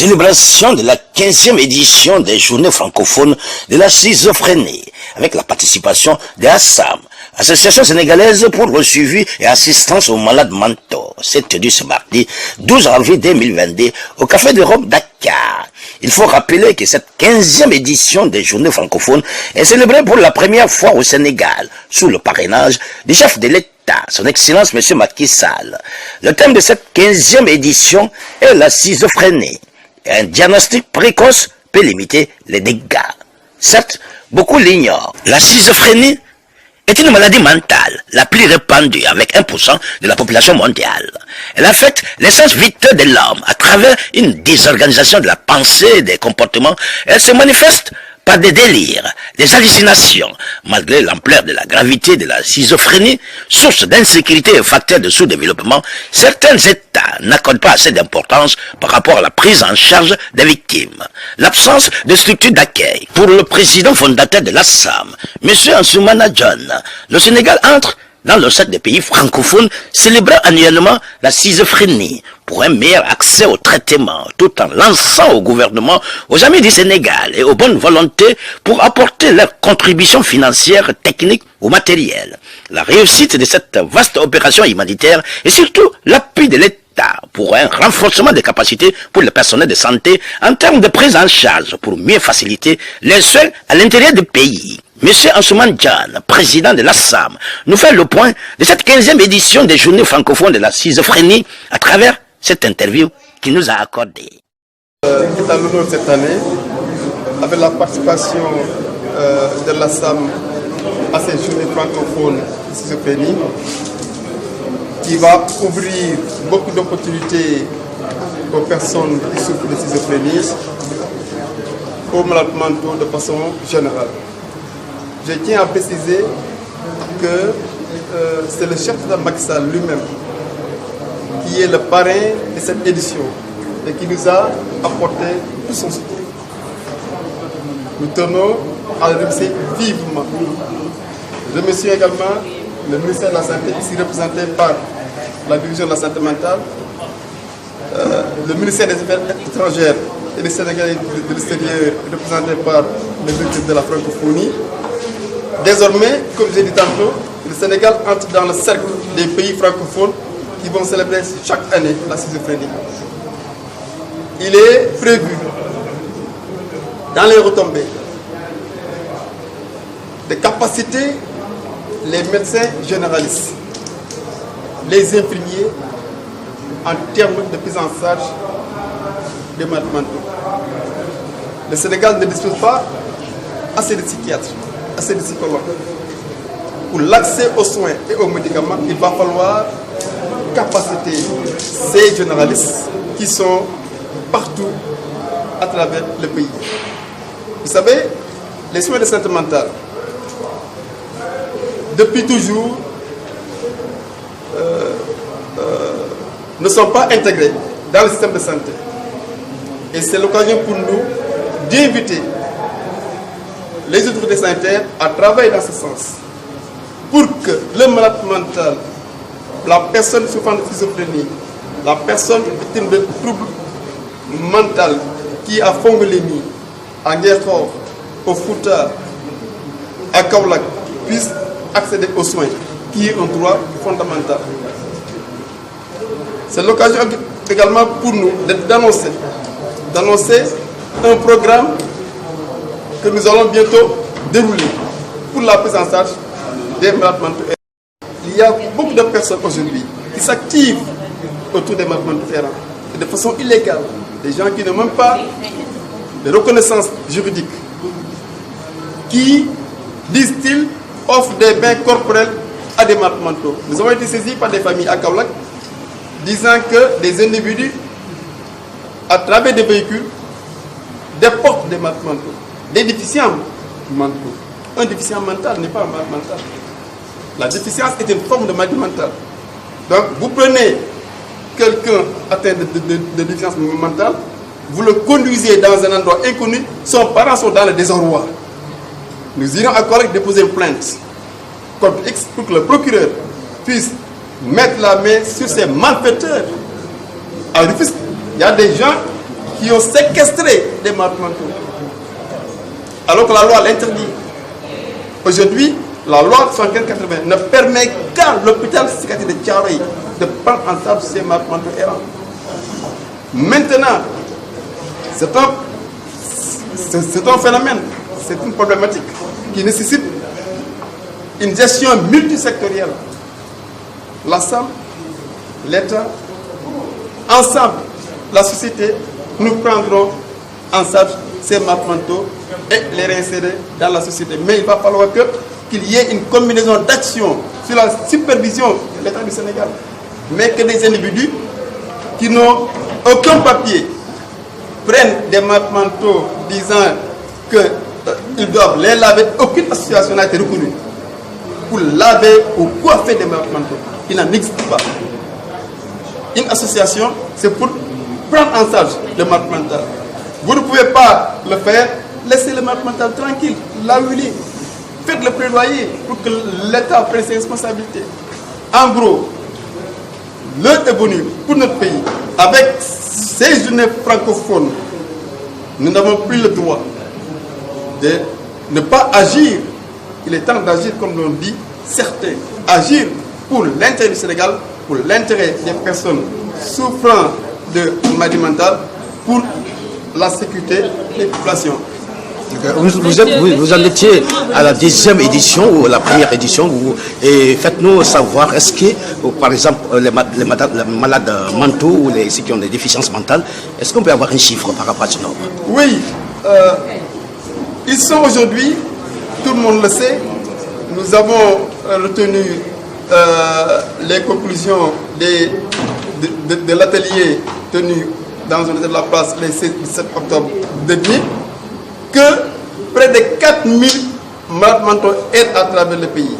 Célébration de la 15e édition des Journées francophones de la schizophrénie, avec la participation de ASSAM, Association sénégalaise pour le suivi et assistance aux malades mentaux. C'est tenu ce mardi 12 janvier 2022 au Café de Rome Dakar. Il faut rappeler que cette 15e édition des Journées francophones est célébrée pour la première fois au Sénégal, sous le parrainage du chef de l'État, son Excellence M. Macky Sall. Le thème de cette 15e édition est la schizophrénie. Un diagnostic précoce peut limiter les dégâts. Certes, beaucoup l'ignorent. La schizophrénie est une maladie mentale la plus répandue avec 1% de la population mondiale. Elle affecte l'essence vitale de l'homme à travers une désorganisation de la pensée et des comportements. Elle se manifeste par des délires, des hallucinations. Malgré l'ampleur de la gravité de la schizophrénie, source d'insécurité et facteur de sous-développement, certains États n'accordent pas assez d'importance par rapport à la prise en charge des victimes. L'absence de structures d'accueil. Pour le président fondateur de l'ASSAM, M. Ansoumana John, le Sénégal entre dans le cercle des pays francophones célébrant annuellement la schizophrénie pour un meilleur accès au traitement, tout en lançant au gouvernement, aux amis du Sénégal et aux bonnes volontés pour apporter leur contribution financière, technique ou matérielle. La réussite de cette vaste opération humanitaire et surtout l'appui de l'État pour un renforcement des capacités pour le personnel de santé en termes de prise en charge pour mieux faciliter les soins à l'intérieur du pays. Monsieur Ansoumana John, président de l'ASSAM, nous fait le point de cette 15e édition des Journées francophones de la schizophrénie à travers cette interview qu'il nous a accordée. C'est à l'honneur cette année, avec la participation de l'ASSAM à ces Journées francophones de schizophrénie, qui va ouvrir beaucoup d'opportunités aux personnes qui souffrent de schizophrénie, aux malades mentaux de façon générale. Je tiens à préciser que c'est le chef de Macky Sall lui-même qui est le parrain de cette édition et qui nous a apporté tout son soutien. Nous tenons à le remercier vivement. Je remercie également le ministère de la Santé, ici représenté par la division de la santé mentale, le ministère des Affaires étrangères et des Sénégalais de l'extérieur, représenté par le directeur de la francophonie. Désormais, comme j'ai dit tantôt, le Sénégal entre dans le cercle des pays francophones qui vont célébrer chaque année la schizophrénie. Il est prévu, dans les retombées, de capaciter les médecins généralistes, les infirmiers, en termes de prise en charge des malades mentaux. Le Sénégal ne dispose pas assez de psychiatres, assez de psychologues. Pour l'accès aux soins et aux médicaments, il va falloir capaciter ces généralistes qui sont partout à travers le pays. Vous savez, les soins de santé mentale, depuis toujours, ne sont pas intégrés dans le système de santé. Et c'est l'occasion pour nous d'inviter les autorités sanitaires à travailler dans ce sens pour que le malade mental, la personne souffrant de schizophrénie, la personne victime de troubles mentaux qui a Fongolémie, à Nguerkhor, au Fouta, à Kaolack, puisse accéder aux soins, qui est un droit fondamental. C'est l'occasion également pour nous d'annoncer un programme que nous allons bientôt dérouler pour la prise en charge des malades mentaux. Il y a beaucoup de personnes aujourd'hui qui s'activent autour des malades mentaux errants et de façon illégale. Des gens qui n'ont même pas de reconnaissance juridique, qui, disent-ils, offrent des biens corporels à des malades mentaux. Nous avons été saisis par des familles à Kaolack disant que des individus, à travers des véhicules, déportent des malades mentaux, des déficients mentaux. Un déficient mental n'est pas un malade mental. La déficience est une forme de maladie mentale. Donc, vous prenez quelqu'un atteint de déficience mentale, vous le conduisez dans un endroit inconnu, son parents sont dans le désarroi. Nous irons à Kaolack déposer une plainte contre X pour que le procureur puisse mettre la main sur ces malfaiteurs. À Rufisque, il y a des gens qui ont séquestré des malades mentaux, alors que la loi l'interdit. Aujourd'hui, la loi 7580 ne permet qu'à l'hôpital psychiatrique de Thiaroye de prendre en charge ces malades mentaux errants. Maintenant, c'est un phénomène, c'est une problématique qui nécessite une gestion multisectorielle. La SAM, l'État, ensemble, la société, nous prendrons en charge ces malades mentaux et les réinsérer dans la société. Mais il va falloir qu'il y ait une combinaison d'actions sur la supervision de l'État du Sénégal. Mais que des individus qui n'ont aucun papier prennent des malades mentaux disant qu'ils doivent les laver, aucune association n'a été reconnue pour laver ou coiffer des malades mentaux. Il n'en existe pas. Une association, c'est pour prendre en charge le malade mental. Vous ne pouvez pas le faire, laissez le malade mental tranquille, là où il est. Faites le plaidoyer pour que l'État prenne ses responsabilités. En gros, l'heure est venue pour notre pays, avec ces journées francophones, nous n'avons plus le droit de ne pas agir. Il est temps d'agir comme l'ont dit certains. Agir pour l'intérêt du Sénégal, pour l'intérêt des personnes souffrant de maladie mentale, pour la sécurité des populations. Vous en étiez à la 10e édition ou la première édition, et faites-nous savoir, est-ce que, par exemple, les malades mentaux ou ceux qui ont des déficiences mentales, est-ce qu'on peut avoir un chiffre par rapport à ce nombre? Oui, ils sont aujourd'hui, tout le monde le sait, nous avons retenu les conclusions de l'atelier tenu dans un hôtel de la place le 17 octobre dernier, que près de 4000 malades mentaux aident à travers le pays.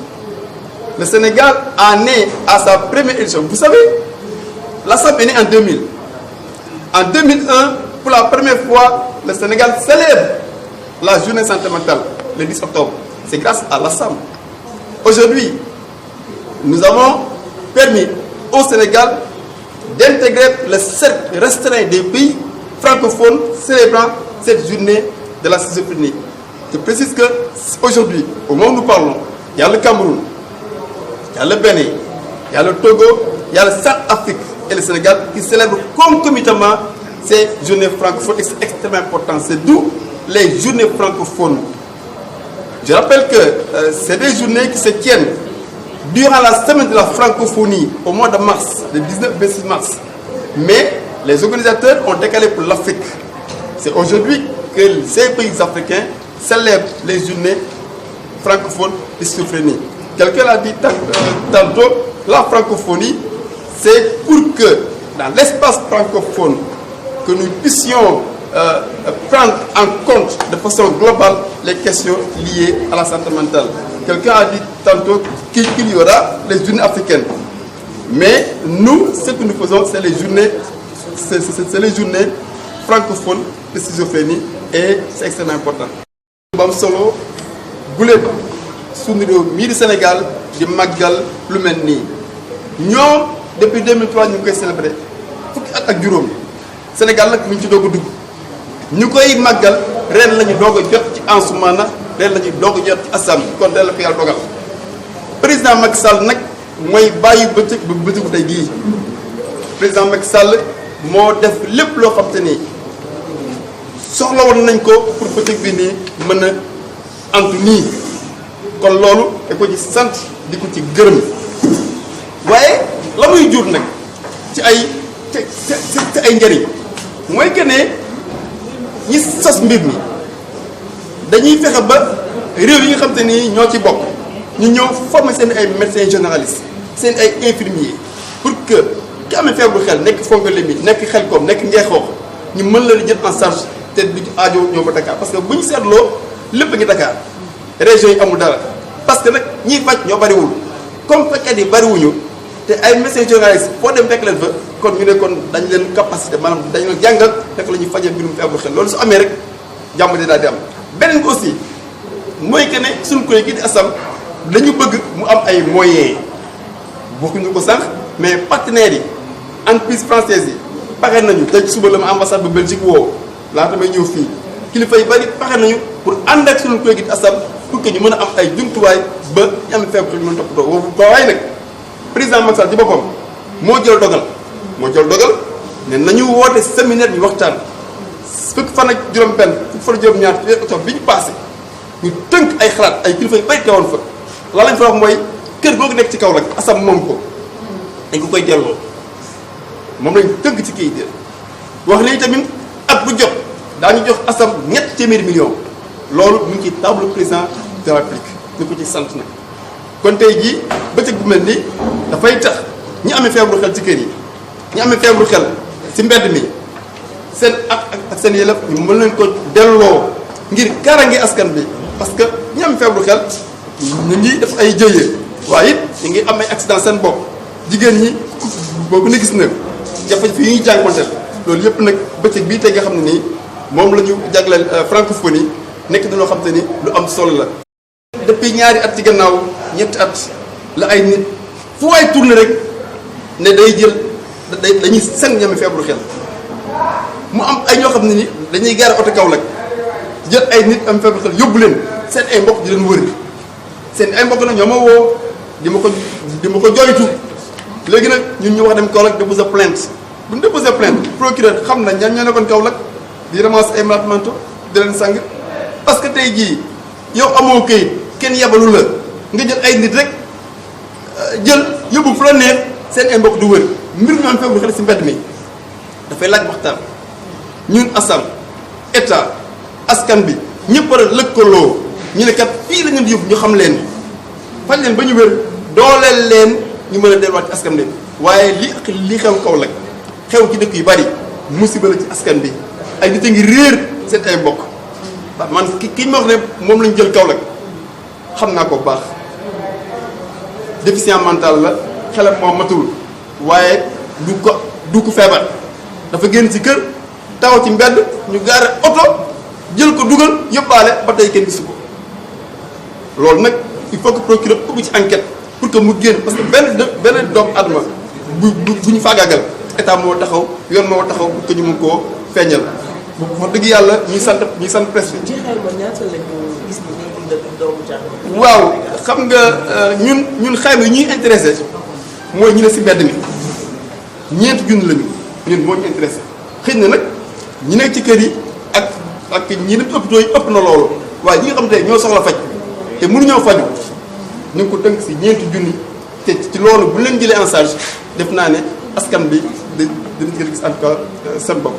Le Sénégal en est à sa première édition. Vous savez, la SAM est née en 2000. En 2001, pour la première fois, le Sénégal célèbre la journée santé mentale, le 10 octobre. C'est grâce à la SAM. Aujourd'hui, nous avons permis au Sénégal d'intégrer le cercle restreint des pays francophones célébrant cette journée de la schizophrénie. Je précise qu'aujourd'hui, au moment où nous parlons, il y a le Cameroun, il y a le Bénin, il y a le Togo, il y a le Centrafrique et le Sénégal qui célèbrent concomitamment ces journées francophones. Et c'est extrêmement important. C'est d'où les journées francophones. Je rappelle que c'est des journées qui se tiennent durant la semaine de la francophonie au mois de mars, le 19-26 mars. Mais les organisateurs ont décalé pour l'Afrique. C'est aujourd'hui que ces pays africains célèbrent les journées francophones de schizophrénie. Quelqu'un l'a dit tantôt, la francophonie, c'est pour que dans l'espace francophone, que nous puissions prendre en compte de façon globale les questions liées à la santé mentale. Quelqu'un a dit tantôt qu'il y aura les journées africaines. Mais nous, ce que nous faisons, c'est les journées francophones de schizophrénie et c'est extrêmement important. Bam Solo, Goulet, suñu réew mii di Sénégal di màggal lu mel nii ñoom depuis 2003 ñu ngi koy célébré fukki at ak juróom Sénégal nag mi ngi ci doog a dugg ñu koy màggal ren la ñu doog a jot ci Ansoumana ren la ñu doog a jot ci Assam kon ren la ko yàlla dogal président Macky Sall nag mooy bàyyi bëccëg ba bëccëgu tey gii président Macky Sall moo def lépp loo xam te ni soxla woon nañ ko pour bëccëg bi nii mën a antu nii kon loolu da ko ci sant di ko ci gërëm waaye la muy jur nag ci ay ci ay njëriñ mooy que ne ñi sos mbir mi dañuy fexe ba réew yi nga xam te ni ñoo ci bokk ñu ñëw former seen ay médecins généralistes seen ay infirmiers pour que ki amee feebaru xel nekk Fongolimbi nekk Xelkom nekk Ngeexoox ñu mën la jël en charge te du ci aajo ñëw ba Dakar parce que bu ñu seetloo lépp a ngi Dakar région yi amul dara parce que nag ñiy faj ñoo bariwul comme fajkat yi bariwuñu te ay médecins généralistes foo dem fekk leen fa kon ñu ne kon dañ leen capacité maanaam dañu leen jàngal naka la ñuy fajee mbirum feebaru xel loolu su amee rek jàmm dinaa di am. beneen bi aussi mooy que ne suñu kuréel gi di ASAM dañu bëgg mu am ay moyens bokkuñu ko sànq mais partenaires yi entreprise française yi pare nañu tey suba la ma ambassade bu Belgique woo. laata may ñëw fii kilifa yi bari paxe nañu pour ànd ak suñu koy gi asam pour que ñu mën a am ay jumtuwaay ba ñu am feebar ñu mën a toppatoo ba waaye nag président Macky Sall ci boppam moo jël dogal ne nañu woote séminaire ñu waxtaan fukki fan ak juróom-benn fukki fan ak juróom-ñaar ci weeru octobre bi ñu passé ñu tënk ay xalaat ay kilifa yu bari teewoon fa la lañ fa wax mooy kër googu nekk ci kaw rek asam moom ko dañ ko koy delloo moom lañ tënk ci kayit yi wax nañu tamit at bu jot daañu jox asam ñett téeméeri millions loolu mu ngi ci table président de la République ñu ko ci sant nag kon tey jii bëccëg bu mel nii dafay tax ñi amee feebaru xel ci kër yi ñi amee feebaru xel ci mbedd mi seen ak seen yelef ñu mën leen ko delloo ngir kaaraange askan bi parce que ñi amee feebaru xel ñu ngi def ay jëye waaye it ñu ngi am ay accident seen bopp jigéen ñi boobu ne gis na jafe-jafe yi ñuy jànkonteel loolu yëpp nag bëccëg bii tey nga xam ne nii moom la ñu jagleel francophonie nekk na loo xam te ni lu am solo la. depuis ñaari at ci gannaaw ñetti at la ay nit fu waay tourné rek ne day jël dañuy seen ñame feebaru xel mu am ay ñoo xam ne ni dañuy gaare oto Kaolack jël ay nit am feebaru xel yóbbu leen seen ay mbokk di leen wër seen ay mbokk nag ñoo ma woo di ma ko jooytu léegi nag ñun ñu wax dem Kaolack déposer plainte bu ñu déposer plainte procureur xam na ñan ñoo nekkoon Kaolack di ramasser ay malades mentaux di leen sang parce que tey jii yow amoo këyit kenn yabalu la nga jël ay nit rek jël yóbbu fu la neex seen ay mbokk du wër mbir ñu am feebaru xel ci mbedd mi dafay laaj waxtaan ñun asam état askan bi ñëpp war a lëkkaloo ñu ne kat fii la ñu yóbbu ñu xam leen faj leen ba ñu wér dooleel leen ñu mën a delluwaat ci askan bi waaye li xew Kaolack xew ci dëkk yu bari musiba la ci askan bi ay nit a ngi réer seen ay mbokk waaw man ki ma wax ne moom lañu jël Kaolack xam naa ko bu baax déficient mental la xelam moo matul waaye du ko feebar dafa génn ci kër taw ci mbedd ñu gaare oto jël ko dugal yóbbaale ba tey kenn gisu ko loolu nag il faut que procureur ubbi ci enquête pour que mu génn parce que benn doomu adama bu ñu faagaagal état moo taxaw yoon moo taxaw pour que ñu mun koo feeñal wax dëgg yàlla ñuy sant presse bi. ci xayma ñaata la ñu gis ni ñuy dund ak doomu jàngoro. waaw xam nga ñun xayma yi ñuy intéressé mooy ñu ne si mbedd mi ñeenti junni lañu ñun moo ñu intéressé xëy na nag ñi nekk ci kër yi ak ñi nekk hôpitaux yi ëpp na loolu waaye ñi nga xam te ñoo soxla faj te mënuñoo faju ñu ngi ko tënk si ñeenti junni te ci loolu bu leen jëlee en charge def naa ne askan bi dina gis en tout cas seen bopp.